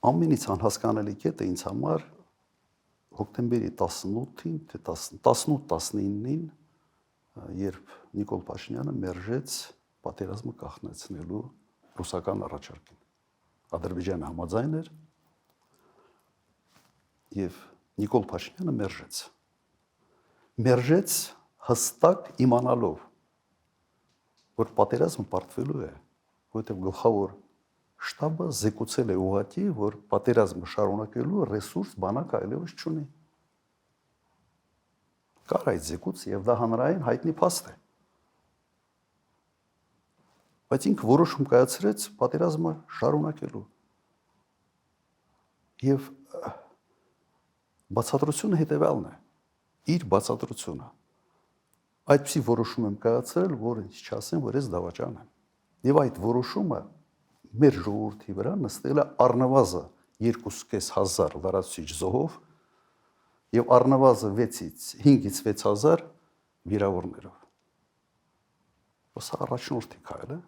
ամենից անհասկանալի կետը ինձ համար հոկտեմբերի 18-ին, թե 18-19-ին, երբ Նիկոլ Փաշինյանը մերժեց պատերազմը կանխեցնելու ռուսական առաջարկին։ Ադրբեջանը համաձայն էր եւ Նիկոլ Փաշինյանը մերժեց հստակ իմանալով, որ պատերազմը պարտվելու է, որովհետեւ գլխավոր շտաբը զեկուցել է ուղղակի, որ պատերազմը շարունակելու ռեսուրս բանակ այլևս չունի։ Կար այդ զեկույց եւ դա հանրային հայտնի փաստ է։ Բայց ինքը որոշում կայացրեց պատերազմը շարունակելու։ Եվ բացատրությունը հետեւյալն է։ Իր բացատրությունը այդպիսի որոշում եմ կայացրել, որ ինձ չասեն, որ ես դավաճան եմ։ Եվ այդ որոշումը մեր ժողովրդի վրա նստել է առնվազն 2.500 լրացուցիչ զոհով եւ առնվազն 5-ից 6000 վիրավորներով։ Սա առաջնորդի քայլ է։